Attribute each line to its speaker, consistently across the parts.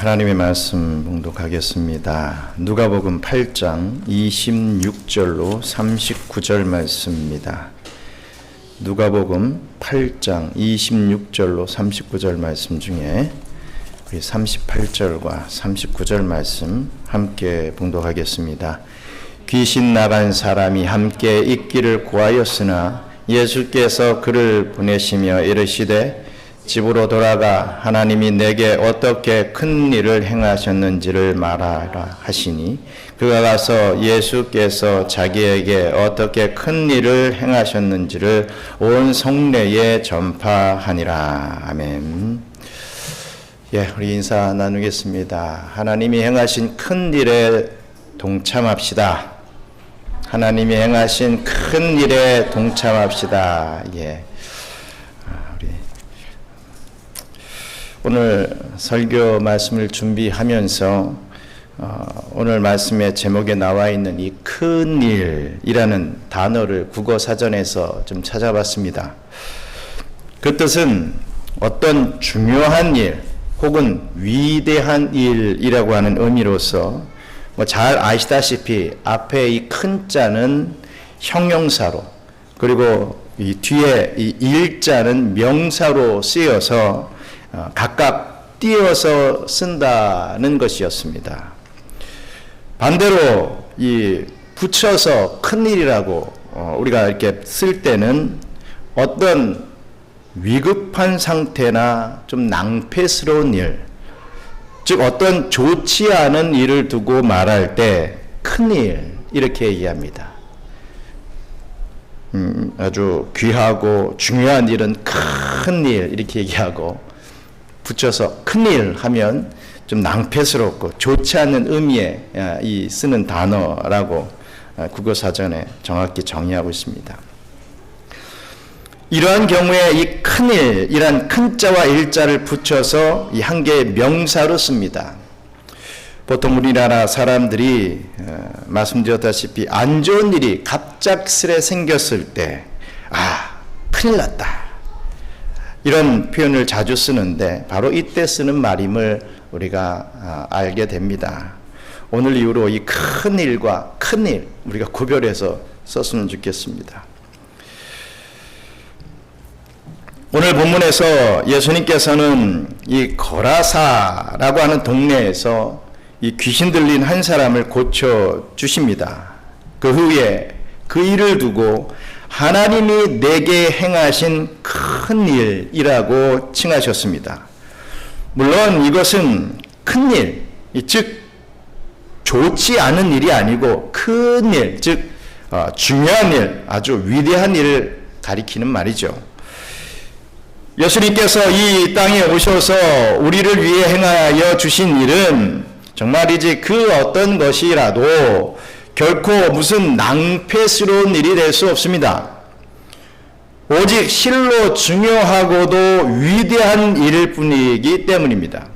Speaker 1: 하나님의 말씀 봉독하겠습니다. 누가복음 8장 26절로 39절 말씀입니다. 누가복음 8장 26절로 39절 말씀 중에 우리 38절과 39절 말씀 함께 봉독하겠습니다. 귀신 나간 사람이 함께 있기를 구하였으나 예수께서 그를 보내시며 이르시되 집으로 돌아가 하나님이 내게 어떻게 큰 일을 행하셨는지를 말하라 하시니 그가 가서 예수께서 자기에게 어떻게 큰 일을 행하셨는지를 온 성내에 전파하니라. 아멘. 우리 인사 나누겠습니다. 하나님이 행하신 큰 일에 동참합시다. 하나님이 행하신 큰 일에 동참합시다. 오늘 설교 말씀을 준비하면서 오늘 말씀의 제목에 나와 있는 이 큰 일이라는 단어를 국어 사전에서 좀 찾아봤습니다. 그 뜻은 어떤 중요한 일 혹은 위대한 일이라고 하는 의미로서 잘 아시다시피 앞에 이 큰 자는 형용사로 그리고 이 뒤에 이 일자는 명사로 쓰여서 각각 띄어서 쓴다는 것이었습니다. 반대로 이 붙여서 큰일이라고 우리가 이렇게 쓸 때는 어떤 위급한 상태나 좀 낭패스러운 일, 즉 어떤 좋지 않은 일을 두고 말할 때 큰일 이렇게 얘기합니다. 아주 귀하고 중요한 일은 큰일 이렇게 얘기하고 붙여서 큰일 하면 좀 낭패스럽고 좋지 않은 의미에 이 쓰는 단어라고 국어사전에 정확히 정의하고 있습니다. 이러한 경우에 이 큰일이란 큰자와 일자를 붙여서 이 한 개의 명사로 씁니다. 보통 우리나라 사람들이 말씀드렸다시피 안 좋은 일이 갑작스레 생겼을 때 큰일 났다 이런 표현을 자주 쓰는데 바로 이때 쓰는 말임을 우리가 알게 됩니다. 오늘 이후로 이 큰 일과 큰일 우리가 구별해서 썼으면 좋겠습니다. 오늘 본문에서 예수님께서는 이 거라사라고 하는 동네에서 이 귀신 들린 한 사람을 고쳐 주십니다. 그 후에 그 일을 두고 하나님이 내게 행하신 큰 일이라고 칭하셨습니다. 물론 이것은 큰 일, 즉 좋지 않은 일이 아니고 큰 일, 즉 중요한 일, 아주 위대한 일을 가리키는 말이죠. 예수님께서 이 땅에 오셔서 우리를 위해 행하여 주신 일은 정말이지 그 어떤 것이라도 결코 무슨 낭패스러운 일이 될 수 없습니다. 오직 실로 중요하고도 위대한 일일 뿐이기 때문입니다.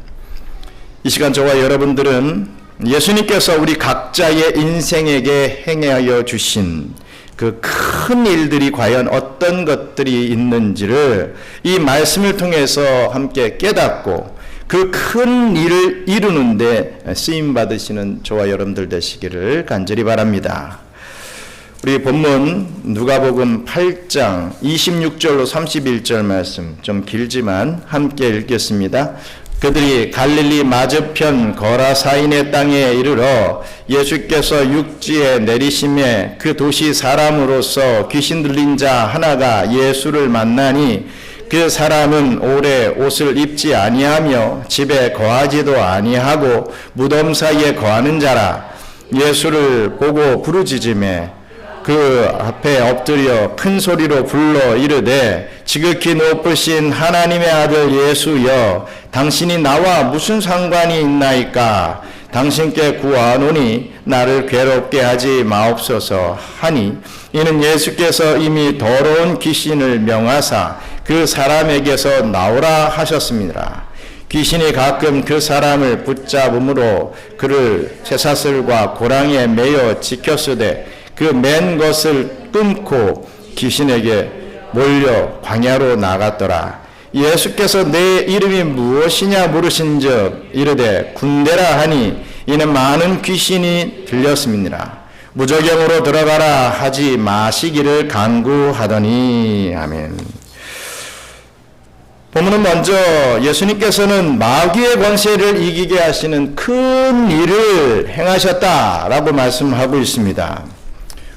Speaker 1: 이 시간 저와 여러분들은 예수님께서 우리 각자의 인생에게 행하여 주신 그 큰 일들이 과연 어떤 것들이 있는지를 이 말씀을 통해서 함께 깨닫고 그 큰 일을 이루는데 쓰임 받으시는 저와 여러분들 되시기를 간절히 바랍니다. 우리 본문 누가복음 8장 26절로 31절 말씀 좀 길지만 함께 읽겠습니다. 그들이 갈릴리 맞은편 거라사인의 땅에 이르러 예수께서 육지에 내리심에 그 도시 사람으로서 귀신 들린 자 하나가 예수를 만나니 그 사람은 오래 옷을 입지 아니하며 집에 거하지도 아니하고 무덤 사이에 거하는 자라. 예수를 보고 부르짖으매 그 앞에 엎드려 큰 소리로 불러 이르되 지극히 높으신 하나님의 아들 예수여 당신이 나와 무슨 상관이 있나이까. 당신께 구하노니 나를 괴롭게 하지 마옵소서 하니 이는 예수께서 이미 더러운 귀신을 명하사 그 사람에게서 나오라 하셨습니다. 귀신이 가끔 그 사람을 붙잡음으로 그를 쇠사슬과 고랑에 매어 지켰으되 그 맨 것을 끊고 귀신에게 몰려 광야로 나갔더라. 예수께서 내 이름이 무엇이냐 물으신즉 이르되 군대라 하니 이는 많은 귀신이 들렸음이니라. 무저경으로 들어가라 하지 마시기를 간구하더니. 아멘. 본문은 먼저 예수님께서는 마귀의 권세를 이기게 하시는 큰 일을 행하셨다라고 말씀하고 있습니다.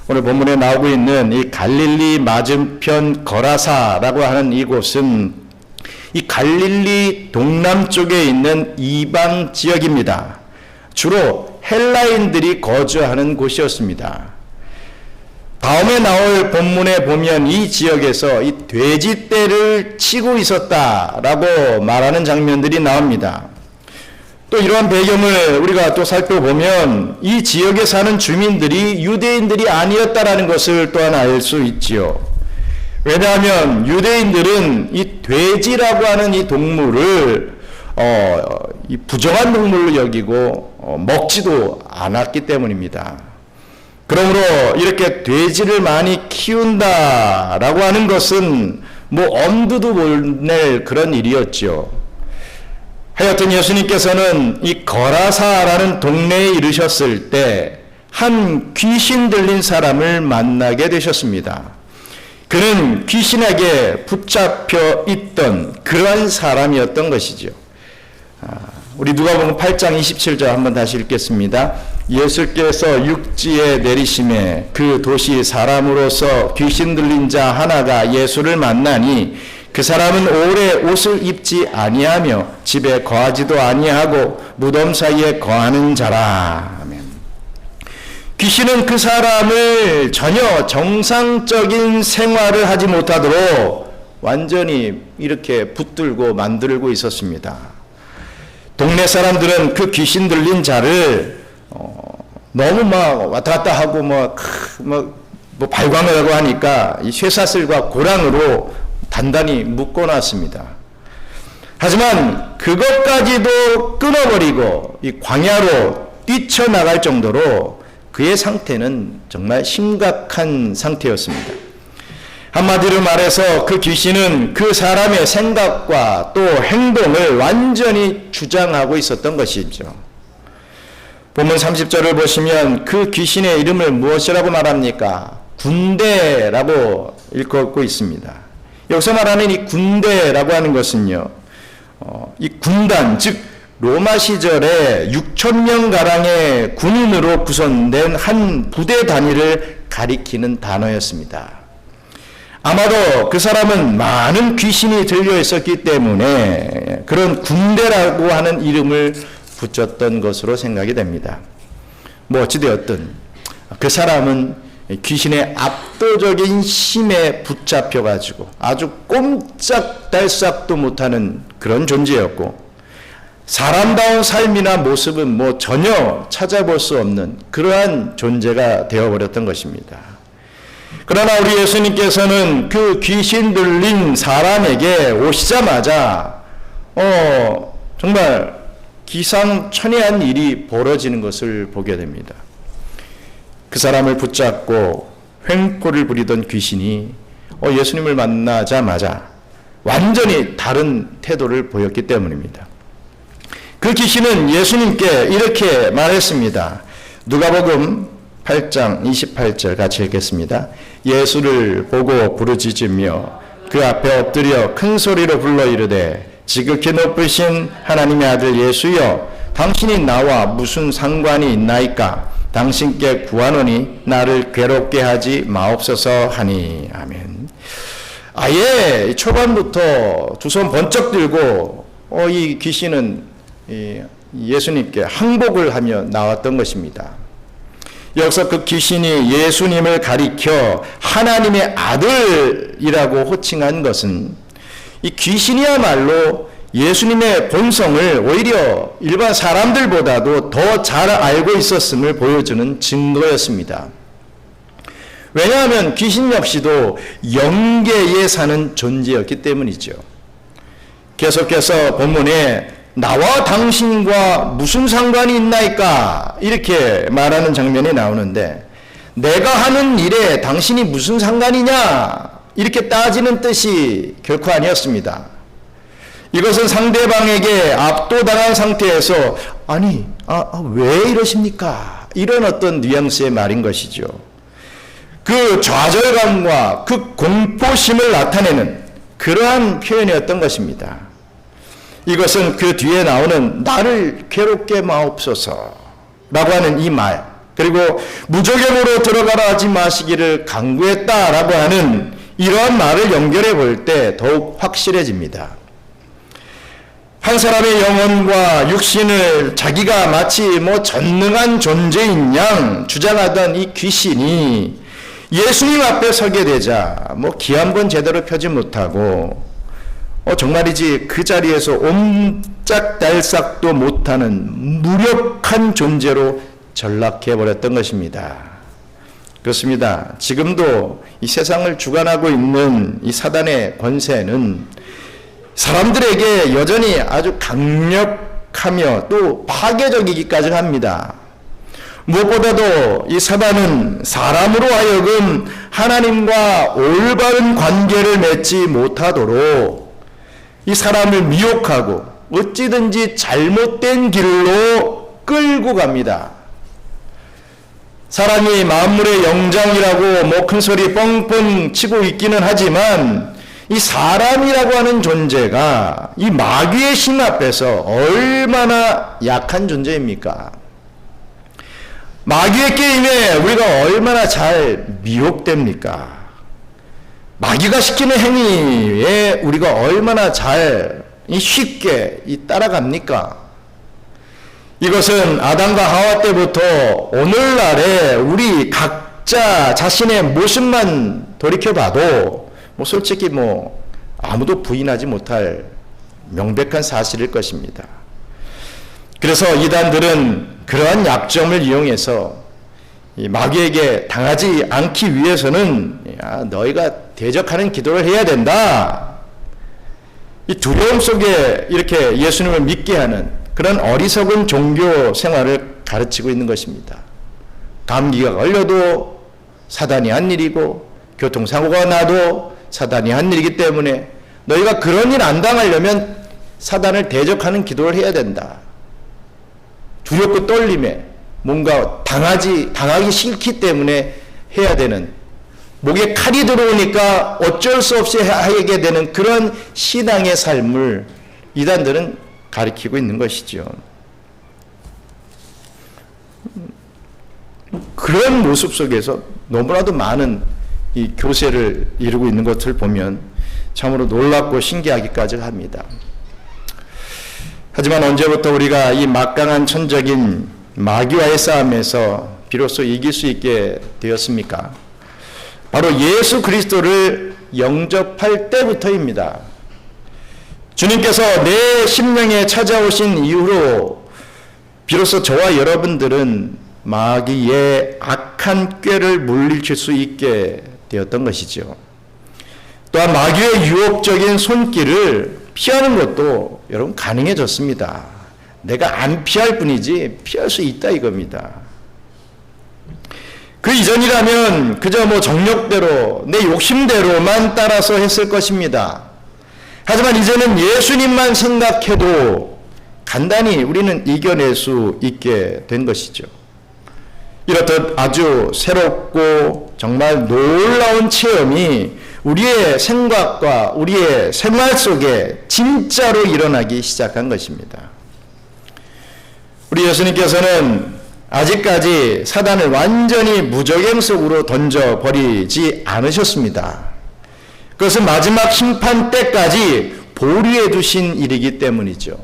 Speaker 1: 오늘 본문에 나오고 있는 이 갈릴리 맞은편 거라사라고 하는 이곳은 이 갈릴리 동남쪽에 있는 이방 지역입니다. 주로 헬라인들이 거주하는 곳이었습니다. 다음에 나올 본문에 보면 이 지역에서 이 돼지떼를 치고 있었다라고 말하는 장면들이 나옵니다. 또 이러한 배경을 우리가 또 살펴보면 이 지역에 사는 주민들이 유대인들이 아니었다라는 것을 또한 알 수 있지요. 왜냐하면 유대인들은 이 돼지라고 하는 이 동물을 이 부정한 동물로 여기고 먹지도 않았기 때문입니다. 그러므로 이렇게 돼지를 많이 키운다라고 하는 것은 뭐 엄두도 못 낼 그런 일이었죠. 하여튼 예수님께서는 이 거라사라는 동네에 이르셨을 때 한 귀신 들린 사람을 만나게 되셨습니다. 그는 귀신에게 붙잡혀 있던 그러한 사람이었던 것이죠. 우리 누가복음 8장 27절 한번 다시 읽겠습니다. 예수께서 육지에 내리심에 그 도시 사람으로서 귀신 들린 자 하나가 예수를 만나니 그 사람은 오래 옷을 입지 아니하며 집에 거하지도 아니하고 무덤 사이에 거하는 자라. 아멘. 귀신은 그 사람을 전혀 정상적인 생활을 하지 못하도록 완전히 이렇게 붙들고 만들고 있었습니다. 동네 사람들은 그 귀신 들린 자를 너무 막 왔다 갔다 하고 뭐 발광을 하고 하니까 이 쇠사슬과 고랑으로 단단히 묶어놨습니다. 하지만 그것까지도 끊어버리고 이 광야로 뛰쳐나갈 정도로 그의 상태는 정말 심각한 상태였습니다. 한마디로 말해서 그 귀신은 그 사람의 생각과 또 행동을 완전히 주장하고 있었던 것이죠. 본문 30절을 보시면 그 귀신의 이름을 무엇이라고 말합니까? 군대라고 읽고 있습니다. 여기서 말하는 이 군대라고 하는 것은요, 이 군단, 즉 로마 시절에 6,000명가량의 군인으로 구성된 한 부대 단위를 가리키는 단어였습니다. 아마도 그 사람은 많은 귀신이 들려 있었기 때문에 그런 군대라고 하는 이름을 붙였던 것으로 생각이 됩니다. 뭐 어찌되었든 그 사람은 귀신의 압도적인 힘에 붙잡혀가지고 아주 꼼짝달싹도 못하는 그런 존재였고, 사람다운 삶이나 모습은 뭐 전혀 찾아볼 수 없는 그러한 존재가 되어버렸던 것입니다. 그러나 우리 예수님께서는 그 귀신 들린 사람에게 오시자마자 정말 기상천외한 일이 벌어지는 것을 보게 됩니다. 그 사람을 붙잡고 횡포를 부리던 귀신이 예수님을 만나자마자 완전히 다른 태도를 보였기 때문입니다. 그 귀신은 예수님께 이렇게 말했습니다. 누가복음 8장 28절 같이 읽겠습니다. 예수를 보고 부르짖으며 그 앞에 엎드려 큰 소리로 불러 이르되 지극히 높으신 하나님의 아들 예수여, 당신이 나와 무슨 상관이 있나이까? 당신께 구하노니 나를 괴롭게 하지 마옵소서 하니. 아멘. 아예 초반부터 두 손 번쩍 들고 이 귀신은 예수님께 항복을 하며 나왔던 것입니다. 여기서 그 귀신이 예수님을 가리켜 하나님의 아들이라고 호칭한 것은 이 귀신이야말로 예수님의 본성을 오히려 일반 사람들보다도 더 잘 알고 있었음을 보여주는 증거였습니다. 왜냐하면 귀신 역시도 영계에 사는 존재였기 때문이죠. 계속해서 본문에 나와 당신과 무슨 상관이 있나이까 이렇게 말하는 장면이 나오는데, 내가 하는 일에 당신이 무슨 상관이냐 이렇게 따지는 뜻이 결코 아니었습니다. 이것은 상대방에게 압도당한 상태에서 왜 이러십니까? 이런 어떤 뉘앙스의 말인 것이죠. 그 좌절감과 그 공포심을 나타내는 그러한 표현이었던 것입니다. 이것은 그 뒤에 나오는 나를 괴롭게 마옵소서 라고 하는 이 말, 그리고 무적행으로 들어가라 하지 마시기를 강구했다라고 하는 이러한 말을 연결해 볼 때 더욱 확실해집니다. 한 사람의 영혼과 육신을 자기가 마치 전능한 존재인 양 주장하던 이 귀신이 예수님 앞에 서게 되자 기 한 번 제대로 펴지 못하고 정말이지 그 자리에서 옴짝달싹도 못하는 무력한 존재로 전락해 버렸던 것입니다. 그렇습니다. 지금도 이 세상을 주관하고 있는 이 사단의 권세는 사람들에게 여전히 아주 강력하며 또 파괴적이기까지 합니다. 무엇보다도 이 사단은 사람으로 하여금 하나님과 올바른 관계를 맺지 못하도록 이 사람을 미혹하고 어찌든지 잘못된 길로 끌고 갑니다. 사람이 만물의 영장이라고 큰 소리 뻥뻥 치고 있기는 하지만 이 사람이라고 하는 존재가 이 마귀의 힘 앞에서 얼마나 약한 존재입니까? 마귀의 게임에 우리가 얼마나 잘 미혹됩니까? 마귀가 시키는 행위에 우리가 얼마나 잘 쉽게 따라갑니까? 이것은 아담과 하와 때부터 오늘날에 우리 각자 자신의 모습만 돌이켜봐도 솔직히 아무도 부인하지 못할 명백한 사실일 것입니다. 그래서 이단들은 그러한 약점을 이용해서 이 마귀에게 당하지 않기 위해서는 너희가 대적하는 기도를 해야 된다. 이 두려움 속에 이렇게 예수님을 믿게 하는 그런 어리석은 종교 생활을 가르치고 있는 것입니다. 감기가 걸려도 사단이 한 일이고 교통사고가 나도 사단이 한 일이기 때문에 너희가 그런 일 안 당하려면 사단을 대적하는 기도를 해야 된다. 두렵고 떨림에 뭔가 당하기 싫기 때문에 해야 되는, 목에 칼이 들어오니까 어쩔 수 없이 하게 되는 그런 신앙의 삶을 이단들은 가리키고 있는 것이죠. 그런 모습 속에서 너무나도 많은 이 교세를 이루고 있는 것을 보면 참으로 놀랍고 신기하기까지 합니다. 하지만 언제부터 우리가 이 막강한 천적인 마귀와의 싸움에서 비로소 이길 수 있게 되었습니까? 바로 예수 그리스도를 영접할 때부터입니다. 주님께서 내 심령에 찾아오신 이후로 비로소 저와 여러분들은 마귀의 악한 꾀를 물리칠 수 있게 되었던 것이죠. 또한 마귀의 유혹적인 손길을 피하는 것도 여러분 가능해졌습니다. 내가 안 피할 뿐이지 피할 수 있다 이겁니다. 그 이전이라면 그저 정력대로 내 욕심대로만 따라서 했을 것입니다. 하지만 이제는 예수님만 생각해도 간단히 우리는 이겨낼 수 있게 된 것이죠. 이렇듯 아주 새롭고 정말 놀라운 체험이 우리의 생각과 우리의 생활 속에 진짜로 일어나기 시작한 것입니다. 우리 예수님께서는 아직까지 사단을 완전히 무적행 속으로 던져버리지 않으셨습니다. 그것은 마지막 심판 때까지 보류해 두신 일이기 때문이죠.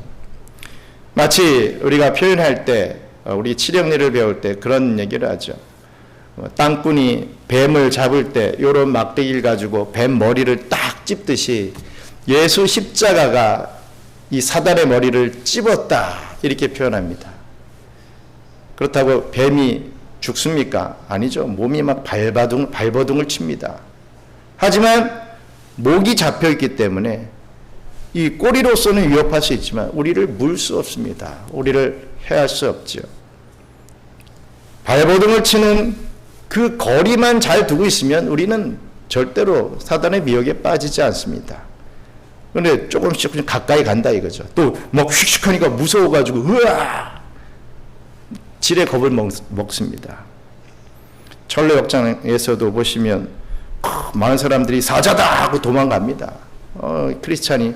Speaker 1: 마치 우리가 표현할 때 우리 칠영리를 배울 때 그런 얘기를 하죠. 땅꾼이 뱀을 잡을 때 이런 막대기를 가지고 뱀 머리를 딱 찝듯이 예수 십자가가 이 사단의 머리를 찝었다 이렇게 표현합니다. 그렇다고 뱀이 죽습니까? 아니죠. 몸이 막 발버둥을 칩니다. 하지만 목이 잡혀있기 때문에 이 꼬리로서는 위협할 수 있지만 우리를 물 수 없습니다. 우리를 해할 수 없죠. 발버둥을 치는 그 거리만 잘 두고 있으면 우리는 절대로 사단의 미혹에 빠지지 않습니다. 그런데 조금씩 가까이 간다 이거죠. 또 막 휙휙하니까 무서워가지고 으아! 지레 겁을 먹습니다. 철로역장에서도 보시면 많은 사람들이 사자다 하고 도망갑니다. 크리스찬이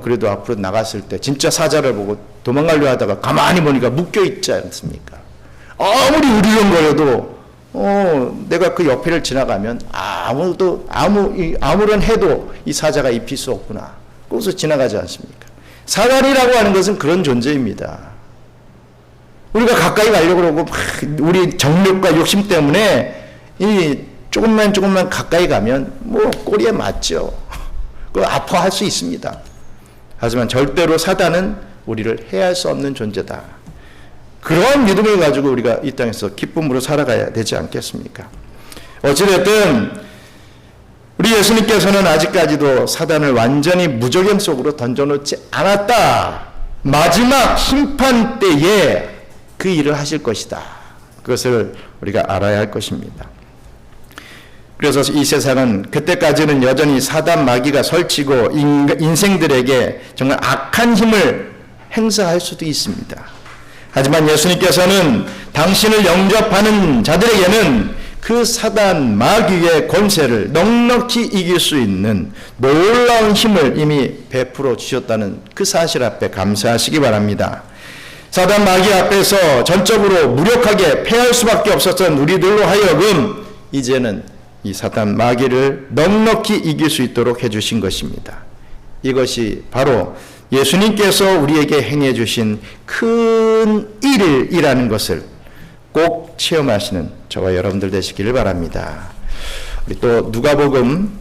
Speaker 1: 그래도 앞으로 나갔을 때 진짜 사자를 보고 도망가려 하다가 가만히 보니까 묶여 있지 않습니까? 아무리 으르렁거려도 내가 그 옆에를 지나가면 아무런 해도 이 사자가 입힐 수 없구나. 그래서 지나가지 않습니까? 사단이라고 하는 것은 그런 존재입니다. 우리가 가까이 가려고 그러고 우리 정력과 욕심 때문에 이 조금만 가까이 가면 꼬리에 맞죠. 그 아파할 수 있습니다. 하지만 절대로 사단은 우리를 해할 수 없는 존재다. 그런 믿음을 가지고 우리가 이 땅에서 기쁨으로 살아가야 되지 않겠습니까? 어찌됐든 우리 예수님께서는 아직까지도 사단을 완전히 무저갱 속으로 던져놓지 않았다. 마지막 심판 때에 그 일을 하실 것이다. 그것을 우리가 알아야 할 것입니다. 그래서 이 세상은 그때까지는 여전히 사단 마귀가 설치고 인생들에게 정말 악한 힘을 행사할 수도 있습니다. 하지만 예수님께서는 당신을 영접하는 자들에게는 그 사단 마귀의 권세를 넉넉히 이길 수 있는 놀라운 힘을 이미 베풀어 주셨다는 그 사실 앞에 감사하시기 바랍니다. 사단 마귀 앞에서 전적으로 무력하게 패할 수밖에 없었던 우리들로 하여금 이제는 이 사단 마귀를 넉넉히 이길 수 있도록 해주신 것입니다. 이것이 바로 예수님께서 우리에게 행해 주신 큰 일이라는 것을 꼭 체험하시는 저와 여러분들 되시기를 바랍니다. 우리 또 누가복음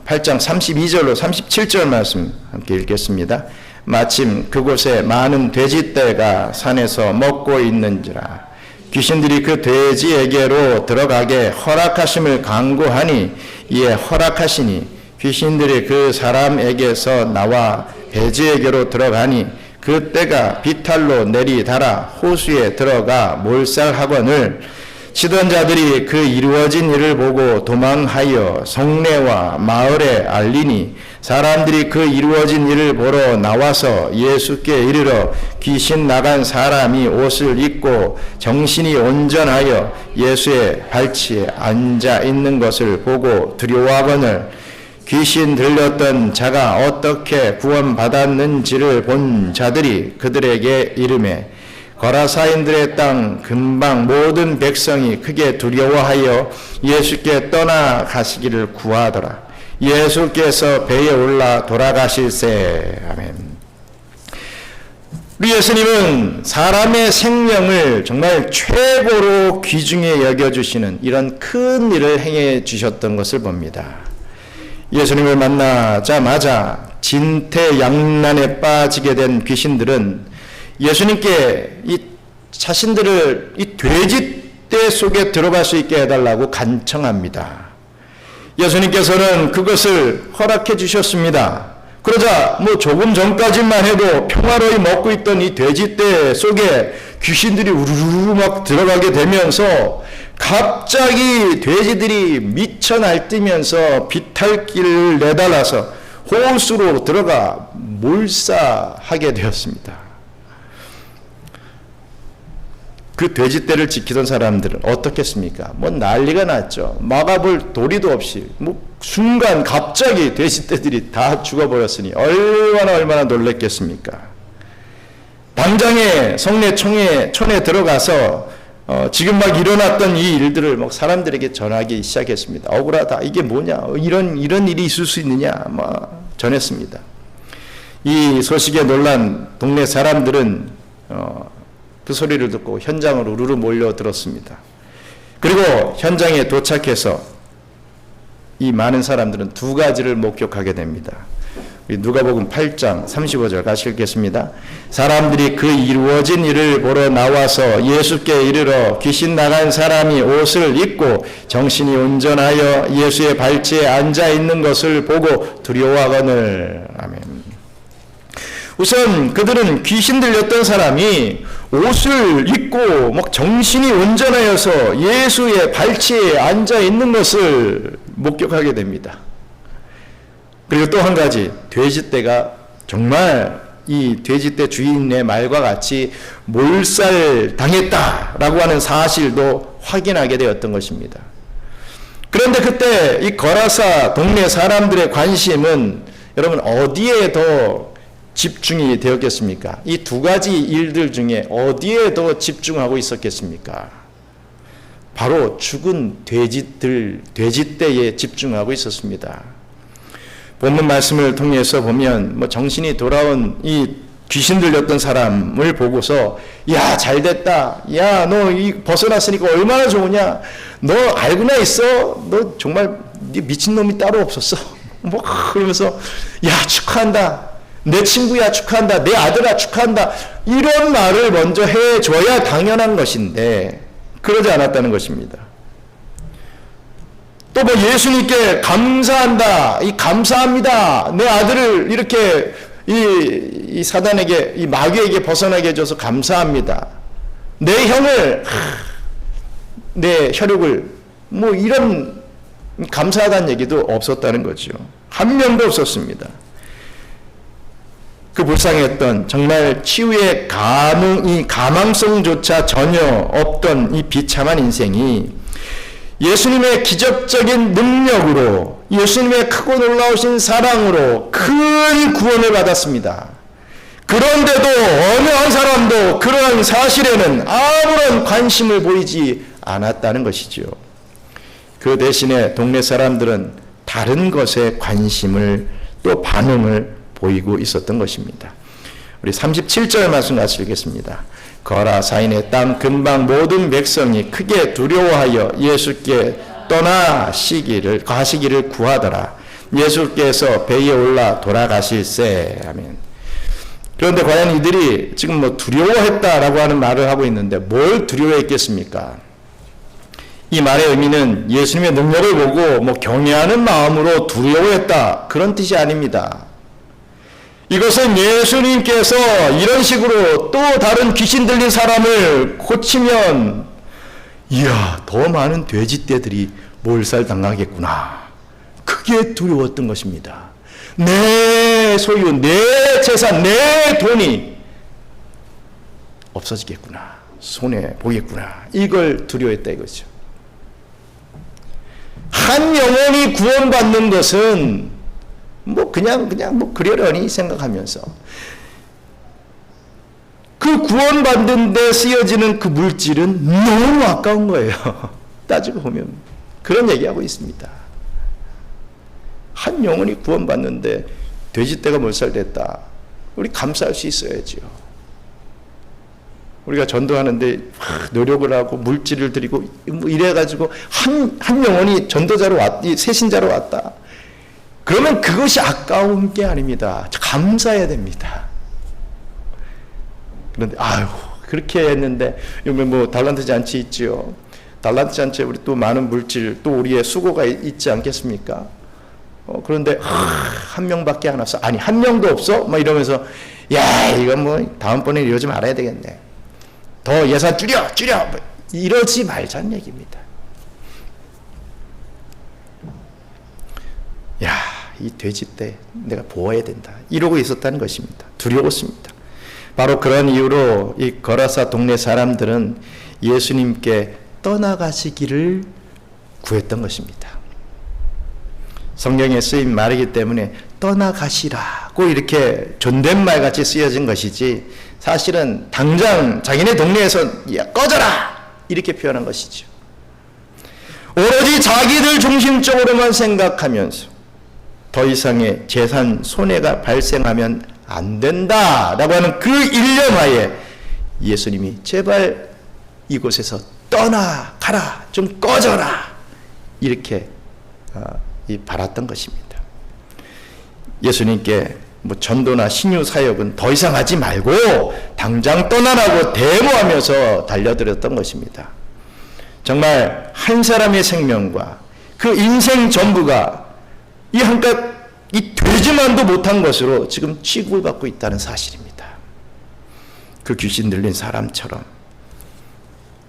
Speaker 1: 8장 32절로 37절 말씀 함께 읽겠습니다. 마침 그곳에 많은 돼지떼가 산에서 먹고 있는지라 귀신들이 그 돼지에게로 들어가게 허락하심을 간구하니 이에 허락하시니 귀신들이 그 사람에게서 나와 돼지에게로 들어가니 그 떼가 비탈로 내리달아 호수에 들어가 몰살하거늘 치던 자들이 그 이루어진 일을 보고 도망하여 성내와 마을에 알리니 사람들이 그 이루어진 일을 보러 나와서 예수께 이르러 귀신 나간 사람이 옷을 입고 정신이 온전하여 예수의 발치에 앉아 있는 것을 보고 두려워하거늘 귀신 들렸던 자가 어떻게 구원받았는지를 본 자들이 그들에게 이르매 거라사인들의 땅 근방 모든 백성이 크게 두려워하여 예수께 떠나가시기를 구하더라. 예수께서 배에 올라 돌아가실세. 아멘. 우리 예수님은 사람의 생명을 정말 최고로 귀중히 여겨주시는 이런 큰 일을 행해 주셨던 것을 봅니다. 예수님을 만나자마자 진퇴양난에 빠지게 된 귀신들은 예수님께 이 자신들을 이 돼지떼 속에 들어갈 수 있게 해달라고 간청합니다. 예수님께서는 그것을 허락해 주셨습니다. 그러자 조금 전까지만 해도 평화로이 먹고 있던 이 돼지떼 속에 귀신들이 우르르 막 들어가게 되면서 갑자기 돼지들이 미쳐 날뛰면서 비탈길을 내달아서 호수로 들어가 몰사하게 되었습니다. 그 돼지떼를 지키던 사람들은 어떻겠습니까? 난리가 났죠. 막아볼 도리도 없이 순간 갑자기 돼지떼들이 다 죽어버렸으니 얼마나 놀랬겠습니까? 당장에 성내 촌에 들어가서 지금 막 일어났던 이 일들을 사람들에게 전하기 시작했습니다. 억울하다. 이게 뭐냐? 이런 일이 있을 수 있느냐? 전했습니다. 이 소식에 놀란 동네 사람들은 그 소리를 듣고 현장으로 우르르 몰려들었습니다. 그리고 현장에 도착해서 이 많은 사람들은 두 가지를 목격하게 됩니다. 누가복음 8장 35절 같이 읽겠습니다. 사람들이 그 이루어진 일을 보러 나와서 예수께 이르러 귀신 나간 사람이 옷을 입고 정신이 온전하여 예수의 발치에 앉아 있는 것을 보고 두려워하거늘. 아멘. 우선 그들은 귀신 들렸던 사람이 옷을 입고 정신이 온전하여서 예수의 발치에 앉아 있는 것을 목격하게 됩니다. 그리고 또 한 가지, 돼지떼가 정말 이 돼지떼 주인의 말과 같이 몰살당했다라고 하는 사실도 확인하게 되었던 것입니다. 그런데 그때 이 거라사 동네 사람들의 관심은 여러분 어디에 더 집중이 되었겠습니까? 이 두 가지 일들 중에 어디에 더 집중하고 있었겠습니까? 바로 죽은 돼지떼에 집중하고 있었습니다. 본문 말씀을 통해서 보면 정신이 돌아온 이 귀신 들렸던 사람을 보고서 야 잘됐다, 야 너 벗어났으니까 얼마나 좋으냐, 너 알고나 있어, 너 정말 미친놈이 따로 없었어 그러면서 야 축하한다, 내 친구야 축하한다, 내 아들아 축하한다, 이런 말을 먼저 해줘야 당연한 것인데 그러지 않았다는 것입니다. 또 예수님께 감사한다, 감사합니다, 내 아들을 이렇게 이 사단에게, 이 마귀에게 벗어나게 해줘서 감사합니다, 내 형을, 내 혈육을, 이런 감사하다는 얘기도 없었다는 거죠. 한 명도 없었습니다. 그 불쌍했던, 정말 치유의 가망성조차 전혀 없던 이 비참한 인생이 예수님의 기적적인 능력으로, 예수님의 크고 놀라우신 사랑으로 큰 구원을 받았습니다. 그런데도 어느 한 사람도 그러한 사실에는 아무런 관심을 보이지 않았다는 것이죠. 그 대신에 동네 사람들은 다른 것에 관심을, 또 반응을 보이고 있었던 것입니다. 우리 37절 말씀 같이 읽겠습니다. 거라사인의 땅 근방 모든 백성이 크게 두려워하여 예수께 가시기를 구하더라. 예수께서 배에 올라 돌아가실세. 아멘. 그런데 과연 이들이 지금 두려워했다라고 하는 말을 하고 있는데 뭘 두려워했겠습니까? 이 말의 의미는 예수님의 능력을 보고 경외하는 마음으로 두려워했다, 그런 뜻이 아닙니다. 이것은 예수님께서 이런 식으로 또 다른 귀신 들린 사람을 고치면 이야, 더 많은 돼지떼들이 몰살당하겠구나, 그게 두려웠던 것입니다. 내 소유, 내 재산, 내 돈이 없어지겠구나, 손해보겠구나, 이걸 두려워했다 이거죠. 한 영혼이 구원받는 것은 그냥 그러려니 생각하면서 그 구원받는 데 쓰여지는 그 물질은 너무 아까운 거예요. 따지고 보면 그런 얘기하고 있습니다. 한 영혼이 구원받는데 돼지떼가 몰살됐다, 우리 감사할 수 있어야죠. 우리가 전도하는데 노력을 하고 물질을 드리고 이래가지고 한 영혼이 전도자로 새신자로 왔다, 그러면 그것이 아까운 게 아닙니다. 감사해야 됩니다. 그런데 그렇게 했는데 요즘 달란트 잔치 있지요. 달란트 잔치에 우리 또 많은 물질, 또 우리의 수고가 있지 않겠습니까? 그런데 한 명밖에 안 왔어, 아니 한 명도 없어, 이러면서 야 이건 다음번에 이러지 말아야 되겠네, 더 예산 줄여 이러지 말자는 얘기입니다. 야, 이 돼지떼 내가 보호해야 된다, 이러고 있었다는 것입니다. 두려웠습니다. 바로 그런 이유로 이 거라사 동네 사람들은 예수님께 떠나가시기를 구했던 것입니다. 성경에 쓰인 말이기 때문에 떠나가시라고 이렇게 존댓말 같이 쓰여진 것이지, 사실은 당장 자기네 동네에서 야, 꺼져라 이렇게 표현한 것이죠. 오로지 자기들 중심적으로만 생각하면서 더 이상의 재산 손해가 발생하면 안 된다라고 하는 그 일념하에 예수님이 제발 이곳에서 떠나가라, 좀 꺼져라, 이렇게 바랐던 것입니다. 예수님께 전도나 신유 사역은 더 이상 하지 말고 당장 떠나라고 대모하면서 달려들었던 것입니다. 정말 한 사람의 생명과 그 인생 전부가 이 되지만도 못한 것으로 지금 취급을 받고 있다는 사실입니다. 그 귀신 들린 사람처럼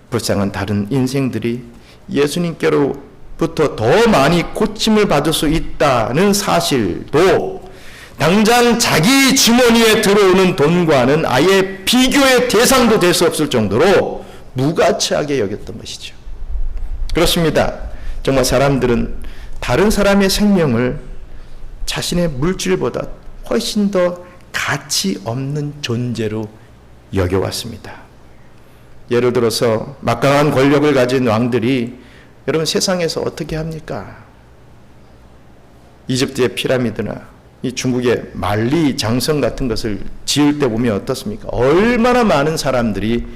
Speaker 1: 불쌍한 다른 인생들이 예수님께로 부터 더 많이 고침을 받을 수 있다는 사실도 당장 자기 주머니에 들어오는 돈과는 아예 비교의 대상도 될 수 없을 정도로 무가치하게 여겼던 것이죠. 그렇습니다. 정말 사람들은 다른 사람의 생명을 자신의 물질보다 훨씬 더 가치 없는 존재로 여겨왔습니다. 예를 들어서 막강한 권력을 가진 왕들이 여러분 세상에서 어떻게 합니까? 이집트의 피라미드나 이 중국의 만리장성 같은 것을 지을 때 보면 어떻습니까? 얼마나 많은 사람들이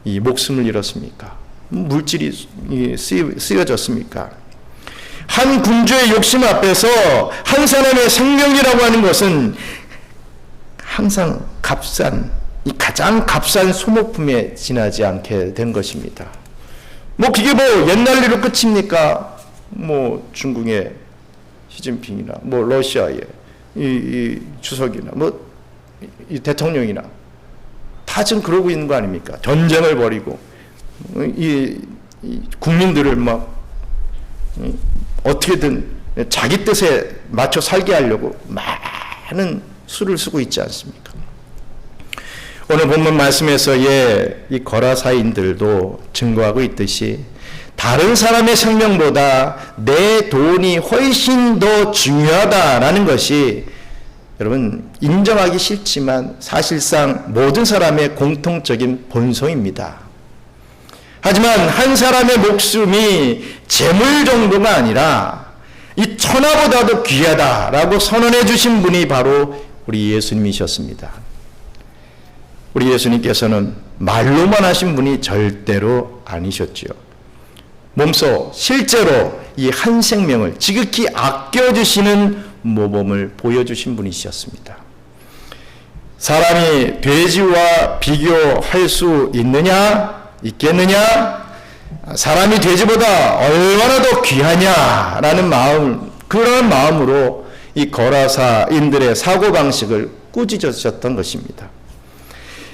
Speaker 1: 이 목숨을 잃었습니까? 물질이 쓰여졌습니까? 한 군주의 욕심 앞에서 한 사람의 생명이라고 하는 것은 항상 이 가장 값싼 소모품에 지나지 않게 된 것입니다. 그게 옛날 일로 끝입니까? 중국의 시진핑이나 러시아의 이 주석이나 이 대통령이나 다 지금 그러고 있는 거 아닙니까? 전쟁을 벌이고 이 국민들을 어떻게든 자기 뜻에 맞춰 살게 하려고 많은 수를 쓰고 있지 않습니까? 오늘 본문 말씀에서 이 거라사인들도 증거하고 있듯이 다른 사람의 생명보다 내 돈이 훨씬 더 중요하다라는 것이 여러분 인정하기 싫지만 사실상 모든 사람의 공통적인 본성입니다. 하지만 한 사람의 목숨이 재물 정도가 아니라 이 천하보다도 귀하다라고 선언해 주신 분이 바로 우리 예수님이셨습니다. 우리 예수님께서는 말로만 하신 분이 절대로 아니셨죠. 몸소 실제로 이 한 생명을 지극히 아껴주시는 모범을 보여주신 분이셨습니다. 사람이 돼지와 비교할 수 있겠느냐? 사람이 돼지보다 얼마나 더 귀하냐라는 그런 마음으로 이 거라사인들의 사고방식을 꾸짖으셨던 것입니다.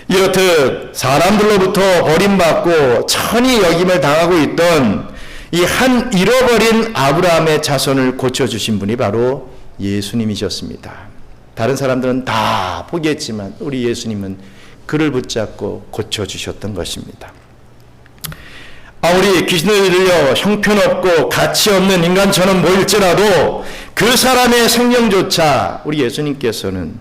Speaker 1: 이렇듯 사람들로부터 버림받고 천히 여김을 당하고 있던 이 한 잃어버린 아브라함의 자손을 고쳐주신 분이 바로 예수님이셨습니다. 다른 사람들은 다 포기했지만 우리 예수님은 그를 붙잡고 고쳐주셨던 것입니다. 아무리 귀신을 들려 형편없고 가치없는 인간처럼 보일지라도 그 사람의 생명조차 우리 예수님께서는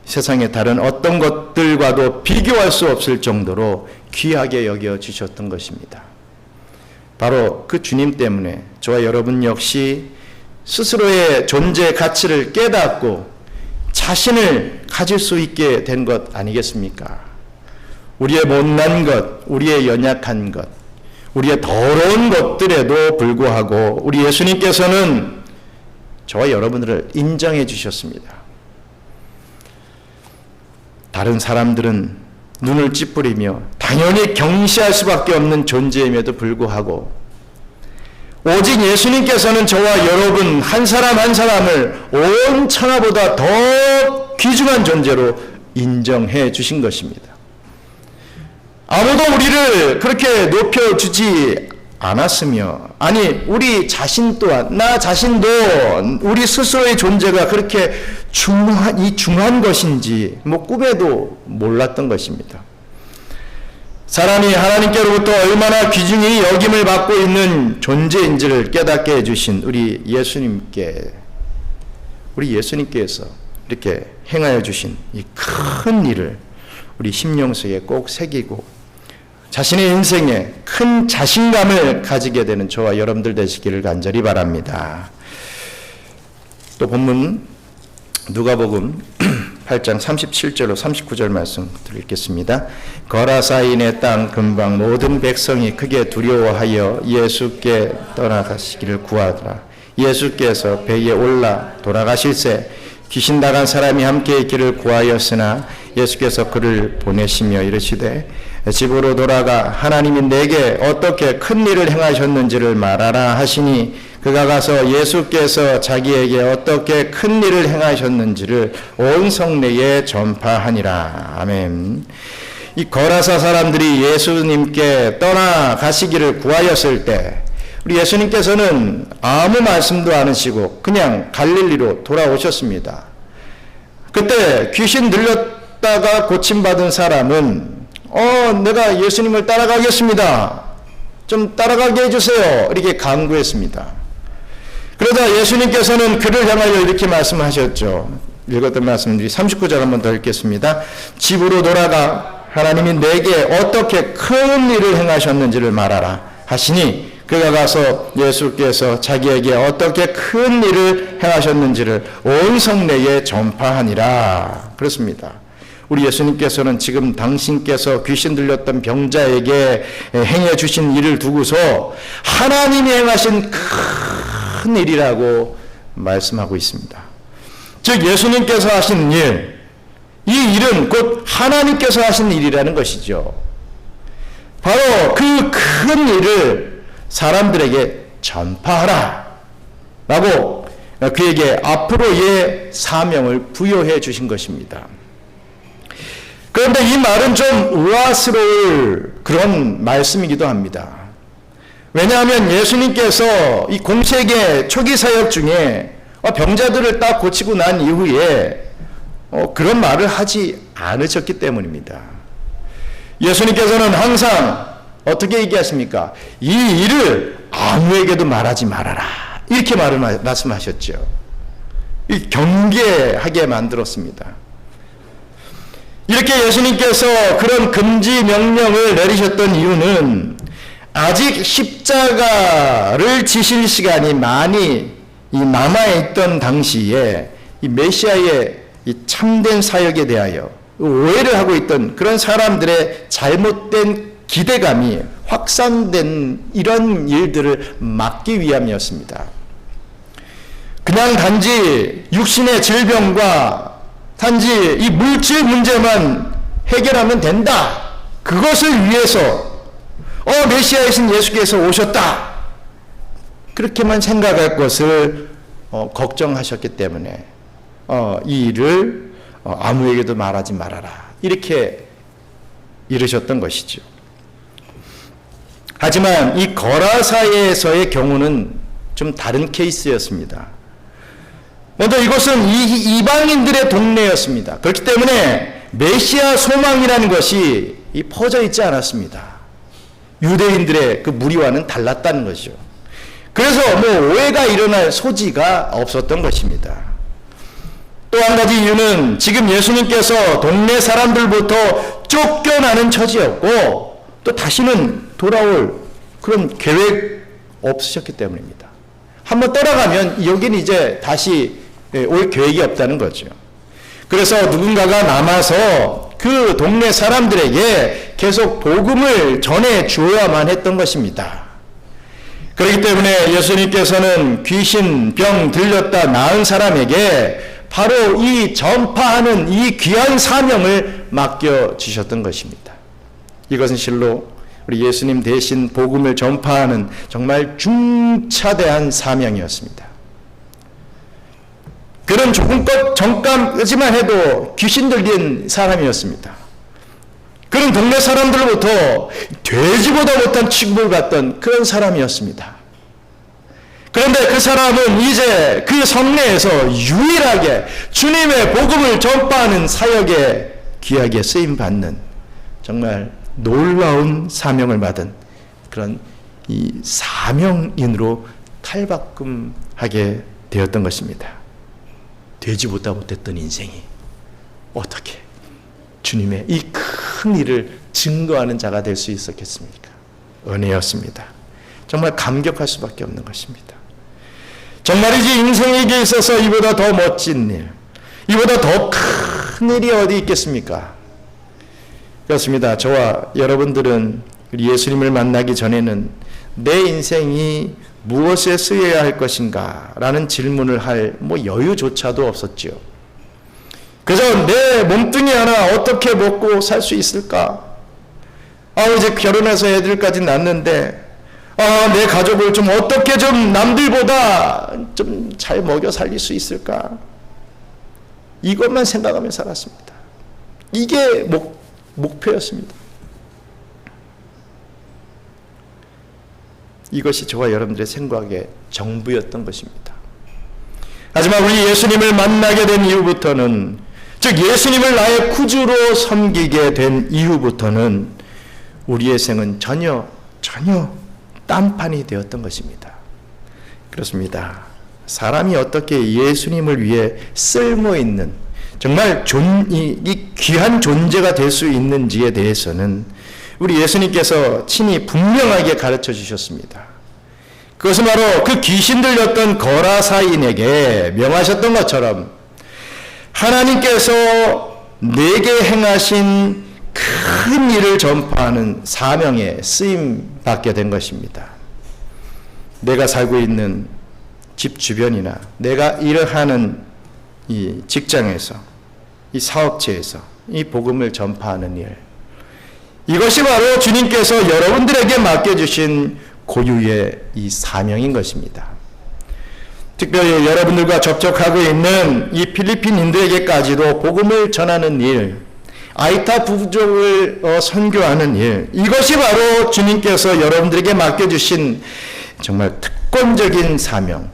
Speaker 1: 세상의 다른 어떤 것들과도 비교할 수 없을 정도로 귀하게 여겨주셨던 것입니다. 바로 그 주님 때문에 저와 여러분 역시 스스로의 존재 가치를 깨닫고 자신을 가질 수 있게 된 것 아니겠습니까? 우리의 못난 것, 우리의 연약한 것, 우리의 더러운 것들에도 불구하고 우리 예수님께서는 저와 여러분들을 인정해 주셨습니다. 다른 사람들은 눈을 찌푸리며 당연히 경시할 수밖에 없는 존재임에도 불구하고 오직 예수님께서는 저와 여러분 한 사람 한 사람을 온 천하보다 더 귀중한 존재로 인정해 주신 것입니다. 아무도 우리를 그렇게 높여주지 않았으며, 아니 우리 자신 또한, 나 자신도 우리 스스로의 존재가 그렇게 중한 것인지 꿈에도 몰랐던 것입니다. 사람이 하나님께로부터 얼마나 귀중히 여김을 받고 있는 존재인지를 깨닫게 해주신 우리 예수님께서 이렇게 행하여 주신 이 큰 일을 우리 심령속에 꼭 새기고 자신의 인생에 큰 자신감을 가지게 되는 저와 여러분들 되시기를 간절히 바랍니다. 또 본문 누가복음 8장 37절로 39절 말씀 읽겠습니다. 거라사인의 땅 근방 모든 백성이 크게 두려워하여 예수께 떠나가시기를 구하더라. 예수께서 배에 올라 돌아가실새 귀신 나간 사람이 함께 있기를 구하였으나 예수께서 그를 보내시며 이르시되 집으로 돌아가 하나님이 내게 어떻게 큰 일을 행하셨는지를 말하라 하시니 그가 가서 예수께서 자기에게 어떻게 큰 일을 행하셨는지를 온 성내에 전파하니라. 아멘. 이 거라사 사람들이 예수님께 떠나가시기를 구하였을 때 우리 예수님께서는 아무 말씀도 안 하시고 그냥 갈릴리로 돌아오셨습니다. 그때 귀신 들렸다가 고침받은 사람은 내가 예수님을 따라가겠습니다. 좀 따라가게 해주세요. 이렇게 간구했습니다. 그러다 예수님께서는 그를 향하여 이렇게 말씀하셨죠. 읽었던 말씀들이 39절 한번 더 읽겠습니다. 집으로 돌아가 하나님이 내게 어떻게 큰 일을 행하셨는지를 말하라 하시니 그가 가서 예수께서 자기에게 어떻게 큰 일을 행하셨는지를 온 성내에 전파하니라. 그렇습니다. 우리 예수님께서는 지금 당신께서 귀신 들렸던 병자에게 행해 주신 일을 두고서 하나님이 행하신 큰 일이라고 말씀하고 있습니다. 즉 예수님께서 하신 일, 이 일은 곧 하나님께서 하신 일이라는 것이죠. 바로 그 큰 일을 사람들에게 전파하라 라고 그에게 앞으로의 사명을 부여해 주신 것입니다. 그런데 이 말은 좀 의아스러울 그런 말씀이기도 합니다. 왜냐하면 예수님께서 이 공생의 초기 사역 중에 병자들을 딱 고치고 난 이후에 그런 말을 하지 않으셨기 때문입니다. 예수님께서는 항상 어떻게 얘기하십니까? 이 일을 아무에게도 말하지 말아라. 이렇게 말씀하셨죠. 경계하게 만들었습니다. 이렇게 예수님께서 그런 금지 명령을 내리셨던 이유는 아직 십자가를 지실 시간이 많이 남아있던 당시에 이 메시아의 이 참된 사역에 대하여 오해를 하고 있던 그런 사람들의 잘못된 기대감이 확산된 이런 일들을 막기 위함이었습니다. 그냥 단지 육신의 질병과 단지 이 물질 문제만 해결하면 된다. 그것을 위해서 메시아이신 예수께서 오셨다. 그렇게만 생각할 것을 걱정하셨기 때문에 이 일을 아무에게도 말하지 말아라. 이렇게 이르셨던 것이죠. 하지만 이 거라사에서의 경우는 좀 다른 케이스였습니다. 먼저 이것은 이방인들의 동네였습니다. 그렇기 때문에 메시아 소망이라는 것이 퍼져 있지 않았습니다. 유대인들의 그 무리와는 달랐다는 것이죠. 그래서 오해가 일어날 소지가 없었던 것입니다. 또 한 가지 이유는 지금 예수님께서 동네 사람들부터 쫓겨나는 처지였고 또 다시는 돌아올 그런 계획 없으셨기 때문입니다. 한번 떠나가면 여기는 이제 다시 올 계획이 없다는 거죠. 그래서 누군가가 남아서 그 동네 사람들에게 계속 복음을 전해 주어야만 했던 것입니다. 그렇기 때문에 예수님께서는 귀신, 병 들렸다 나은 사람에게 바로 이 전파하는 이 귀한 사명을 맡겨주셨던 것입니다. 이것은 실로 우리 예수님 대신 복음을 전파하는 정말 중차대한 사명이었습니다. 그는 조금껏 전까지만 해도 귀신 들린 사람이었습니다. 그는 동네 사람들로부터 돼지보다 못한 취급을 받던 그런 사람이었습니다. 그런데 그 사람은 이제 그 성내에서 유일하게 주님의 복음을 전파하는 사역에 귀하게 쓰임받는 정말 놀라운 사명을 받은 그런 이 사명인으로 탈바꿈하게 되었던 것입니다. 되지보다 못했던 인생이 어떻게 주님의 이 큰 일을 증거하는 자가 될 수 있었겠습니까? 은혜였습니다. 정말 감격할 수밖에 없는 것입니다. 정말이지 인생에게 있어서 이보다 더 멋진 일, 이보다 더 큰 일이 어디 있겠습니까? 그렇습니다. 저와 여러분들은 예수님을 만나기 전에는 내 인생이 무엇에 쓰여야 할 것인가 라는 질문을 할 여유조차도 없었지요. 그래서 내 몸뚱이 하나 어떻게 먹고 살 수 있을까? 이제 결혼해서 애들까지 낳는데 내 가족을 좀 어떻게 좀 남들보다 좀 잘 먹여 살릴 수 있을까? 이것만 생각하며 살았습니다. 이게 목표였습니다. 이것이 저와 여러분들의 생각의 전부였던 것입니다. 하지만 우리 예수님을 만나게 된 이후부터는, 즉 예수님을 나의 구주로 섬기게 된 이후부터는 우리의 생은 전혀 딴판이 되었던 것입니다. 그렇습니다. 사람이 어떻게 예수님을 위해 쓸모있는 정말 이 귀한 존재가 될 수 있는지에 대해서는 우리 예수님께서 친히 분명하게 가르쳐 주셨습니다. 그것은 바로 그 귀신 들렸던 거라사인에게 명하셨던 것처럼 하나님께서 내게 행하신 큰 일을 전파하는 사명에 쓰임 받게 된 것입니다. 내가 살고 있는 집 주변이나 내가 일을 하는 이 직장에서, 이 사업체에서 이 복음을 전파하는 일, 이것이 바로 주님께서 여러분들에게 맡겨주신 고유의 이 사명인 것입니다. 특별히 여러분들과 접촉하고 있는 이 필리핀인들에게까지도 복음을 전하는 일, 아이타 부족을 선교하는 일, 이것이 바로 주님께서 여러분들에게 맡겨주신 정말 특권적인 사명,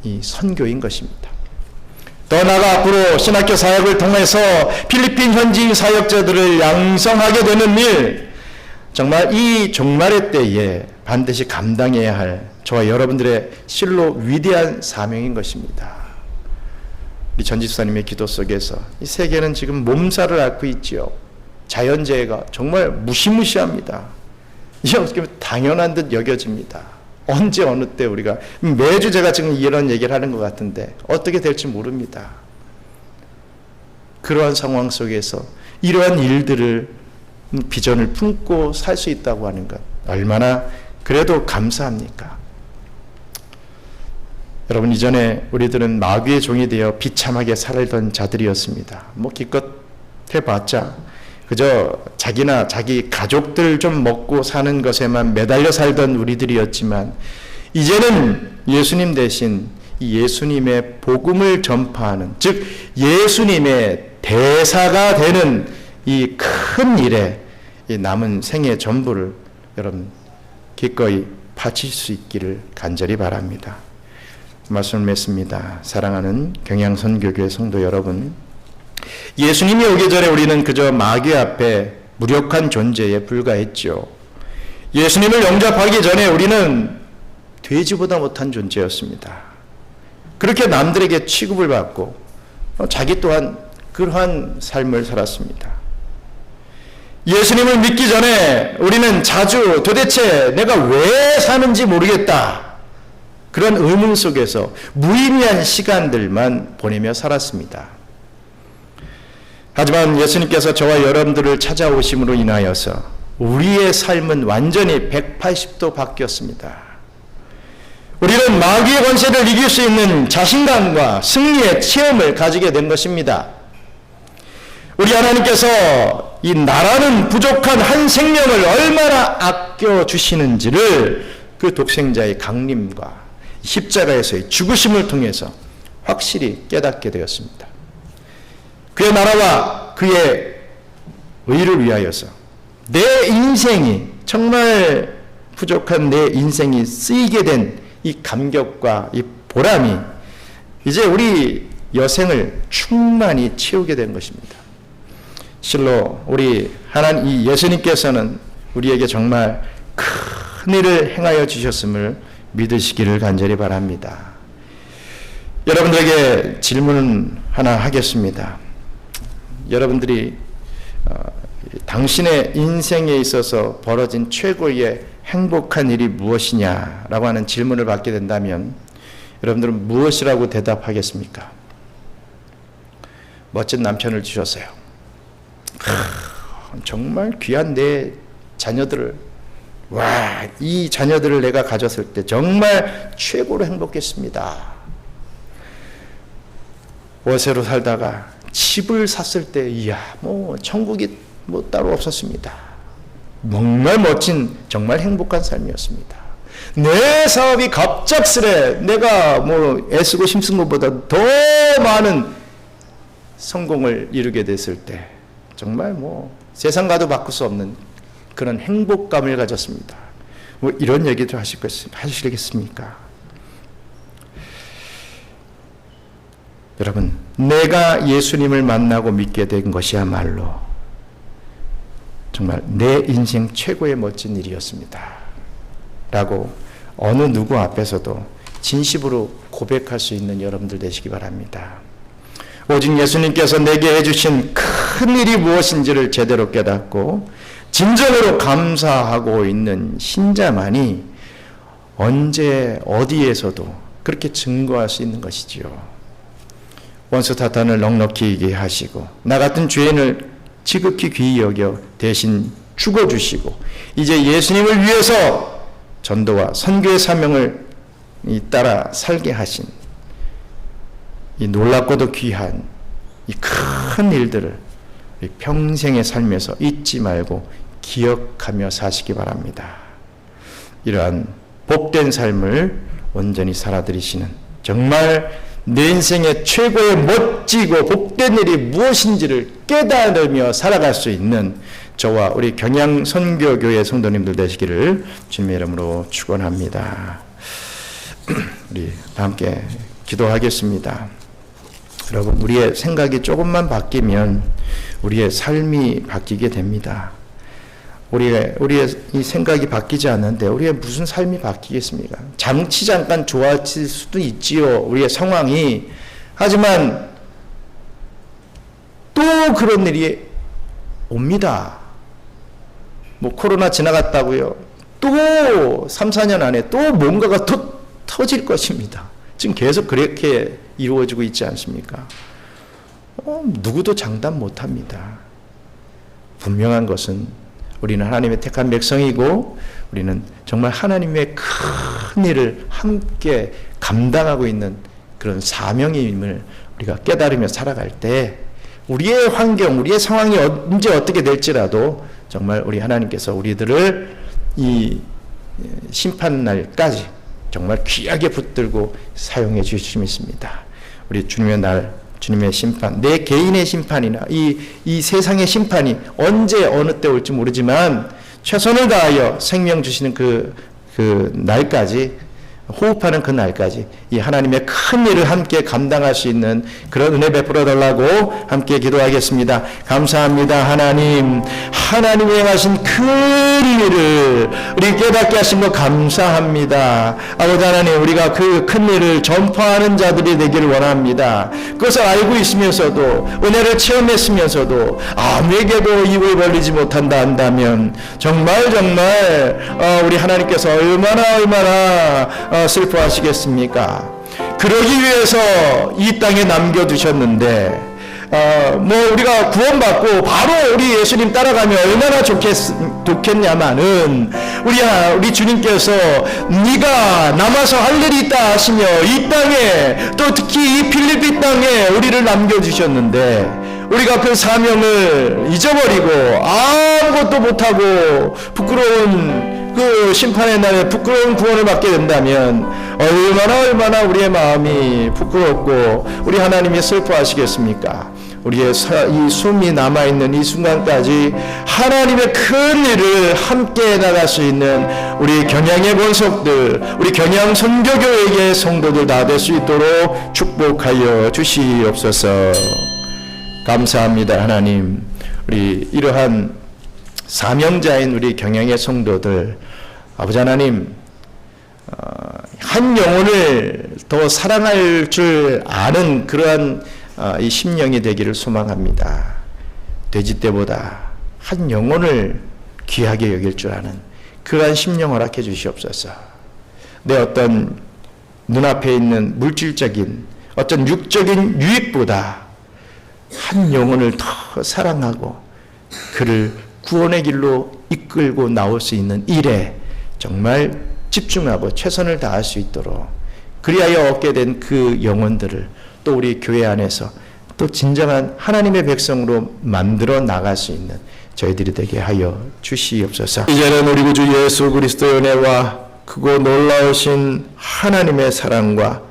Speaker 1: 이 선교인 것입니다. 더 나아가 앞으로 신학교 사역을 통해서 필리핀 현지 사역자들을 양성하게 되는 일, 정말 이 종말의 때에 반드시 감당해야 할 저와 여러분들의 실로 위대한 사명인 것입니다. 우리 전 집사님의 기도 속에서 이 세계는 지금 몸살을 앓고 있지요. 자연재해가 정말 무시무시합니다. 이게 어떻게 보면 당연한 듯 여겨집니다. 언제 어느 때 우리가 매주 제가 지금 이런 얘기를 하는 것 같은데 어떻게 될지 모릅니다. 그러한 상황 속에서 이러한 일들을 비전을 품고 살 수 있다고 하는 것 얼마나 그래도 감사합니까? 여러분, 이전에 우리들은 마귀의 종이 되어 비참하게 살던 자들이었습니다. 기껏 해봤자 그저 자기나 자기 가족들 좀 먹고 사는 것에만 매달려 살던 우리들이었지만, 이제는 예수님 대신 이 예수님의 복음을 전파하는, 즉 예수님의 대사가 되는 이 큰 일에 이 남은 생애 전부를 여러분 기꺼이 바칠 수 있기를 간절히 바랍니다. 말씀을 맺습니다. 사랑하는 경양선교교회 성도 여러분, 예수님이 오기 전에 우리는 그저 마귀 앞에 무력한 존재에 불과했죠. 예수님을 영접하기 전에 우리는 돼지보다 못한 존재였습니다. 그렇게 남들에게 취급을 받고 자기 또한 그러한 삶을 살았습니다. 예수님을 믿기 전에 우리는 자주 도대체 내가 왜 사는지 모르겠다, 그런 의문 속에서 무의미한 시간들만 보내며 살았습니다. 하지만 예수님께서 저와 여러분들을 찾아오심으로 인하여서 우리의 삶은 완전히 180도 바뀌었습니다. 우리는 마귀의 권세를 이길 수 있는 자신감과 승리의 체험을 가지게 된 것입니다. 우리 하나님께서 이 나라는 부족한 한 생명을 얼마나 아껴주시는지를 그 독생자의 강림과 십자가에서의 죽으심을 통해서 확실히 깨닫게 되었습니다. 그의 나라와 그의 의를 위하여서 내 인생이, 정말 부족한 내 인생이 쓰이게 된 이 감격과 이 보람이 이제 우리 여생을 충만히 채우게 된 것입니다. 실로 우리 하나님, 이 예수님께서는 우리에게 정말 큰 일을 행하여 주셨음을 믿으시기를 간절히 바랍니다. 여러분들에게 질문 하나 하겠습니다. 여러분들이 당신의 인생에 있어서 벌어진 최고의 행복한 일이 무엇이냐라고 하는 질문을 받게 된다면 여러분들은 무엇이라고 대답하겠습니까? 멋진 남편을 주셨어요. 정말 귀한 내 자녀들을, 이 자녀들을 내가 가졌을 때 정말 최고로 행복했습니다. 월세로 살다가 집을 샀을 때 천국이 따로 없었습니다. 정말 멋진, 정말 행복한 삶이었습니다. 내 사업이 갑작스레 내가 애쓰고 힘쓴 것보다 더 많은 성공을 이루게 됐을 때 정말 세상과도 바꿀 수 없는 그런 행복감을 가졌습니다. 뭐 이런 얘기도 하시겠습니까? 여러분, 내가 예수님을 만나고 믿게 된 것이야말로 정말 내 인생 최고의 멋진 일이었습니다 라고 어느 누구 앞에서도 진심으로 고백할 수 있는 여러분들 되시기 바랍니다. 오직 예수님께서 내게 해주신 큰 일이 무엇인지를 제대로 깨닫고 진정으로 감사하고 있는 신자만이 언제 어디에서도 그렇게 증거할 수 있는 것이지요. 원수 사탄을 넉넉히 이기게 하시고 나 같은 죄인을 지극히 귀히 여겨 대신 죽어주시고 이제 예수님을 위해서 전도와 선교의 사명을 따라 살게 하신 이 놀랍고도 귀한 이 큰 일들을 평생의 삶에서 잊지 말고 기억하며 사시기 바랍니다. 이러한 복된 삶을 온전히 살아들이시는 정말 내 인생의 최고의 멋지고 복된 일이 무엇인지를 깨달으며 살아갈 수 있는 저와 우리 경양선교교회 성도님들 되시기를 주님의 이름으로 축원합니다. 우리 함께 기도하겠습니다. 여러분, 우리의 생각이 조금만 바뀌면 우리의 삶이 바뀌게 됩니다. 우리의 이 생각이 바뀌지 않는데 우리의 무슨 삶이 바뀌겠습니까? 잠깐 좋아질 수도 있지요, 우리의 상황이. 하지만 또 그런 일이 옵니다. 뭐 코로나 지나갔다고요. 또 3, 4년 안에 또 뭔가가 또 터질 것입니다. 지금 계속 그렇게 이루어지고 있지 않습니까? 누구도 장담 못합니다. 분명한 것은 우리는 하나님의 택한 백성이고 우리는 정말 하나님의 큰 일을 함께 감당하고 있는 그런 사명임을 우리가 깨달으며 살아갈 때 우리의 환경, 우리의 상황이 언제 어떻게 될지라도 정말 우리 하나님께서 우리들을 이 심판날까지 정말 귀하게 붙들고 사용해 주실 수 있습니다. 우리 주님의 날, 주님의 심판, 내 개인의 심판이나 이 세상의 심판이 언제 어느 때 올지 모르지만 최선을 다하여 생명 주시는 그 날까지, 호흡하는 그 날까지 이 하나님의 큰 일을 함께 감당할 수 있는 그런 은혜 베풀어 달라고 함께 기도하겠습니다. 감사합니다. 하나님이 행하신 큰 일을 우리 깨닫게 하신 거 감사합니다. 아버지 하나님, 우리가 그 큰 일을 전파하는 자들이 되기를 원합니다. 그것을 알고 있으면서도, 은혜를 체험했으면서도 아무에게도 입을 벌리지 못한다 한다면 정말 우리 하나님께서 얼마나 슬퍼하시겠습니까? 그러기 위해서 이 땅에 남겨두셨는데 우리가 구원받고 바로 우리 예수님 따라가면 얼마나 좋겠냐마는 우리 주님께서 네가 남아서 할 일이 있다 하시며 이 땅에, 또 특히 이 필리핀 땅에 우리를 남겨주셨는데 우리가 그 사명을 잊어버리고 아무것도 못하고 부끄러운 그 심판의 날에 부끄러운 구원을 받게 된다면 얼마나 우리의 마음이 부끄럽고 우리 하나님이 슬퍼하시겠습니까? 우리의 이 숨이 남아있는 이 순간까지 하나님의 큰 일을 함께 나갈 수 있는 우리 경양의 권속들, 우리 경양 선교교회의 성도들 다 될 수 있도록 축복하여 주시옵소서. 감사합니다. 하나님, 우리 이러한 사명자인 우리 경양의 성도들, 아버지 하나님, 한 영혼을 더 사랑할 줄 아는 그러한 이 심령이 되기를 소망합니다. 돼지 떼보다 한 영혼을 귀하게 여길 줄 아는 그러한 심령 허락해 주시옵소서. 내 어떤 눈앞에 있는 물질적인 어떤 육적인 유익보다 한 영혼을 더 사랑하고 그를 구원의 길로 이끌고 나올 수 있는 일에 정말 집중하고 최선을 다할 수 있도록, 그리하여 얻게 된 그 영혼들을 또 우리 교회 안에서 또 진정한 하나님의 백성으로 만들어 나갈 수 있는 저희들이 되게 하여 주시옵소서. 이제는 우리 구주 예수 그리스도의 은혜와 크고 놀라우신 하나님의 사랑과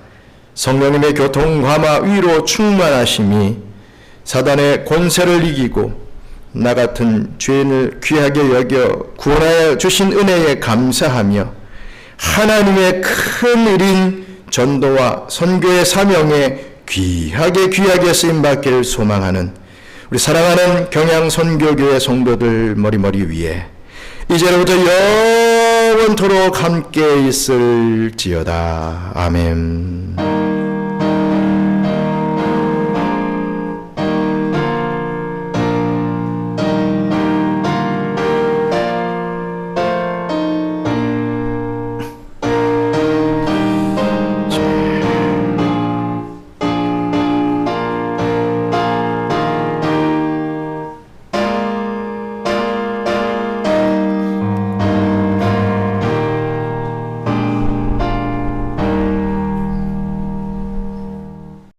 Speaker 1: 성령님의 교통, 감화, 위로 충만하심이 사단의 권세를 이기고 나 같은 죄인을 귀하게 여겨 구원하여 주신 은혜에 감사하며 하나님의 큰 일인 전도와 선교의 사명에 귀하게 쓰임받기를 소망하는 우리 사랑하는 경양선교교회 성도들 머리머리 위에 이제로부터 영원토록 함께 있을지어다. 아멘.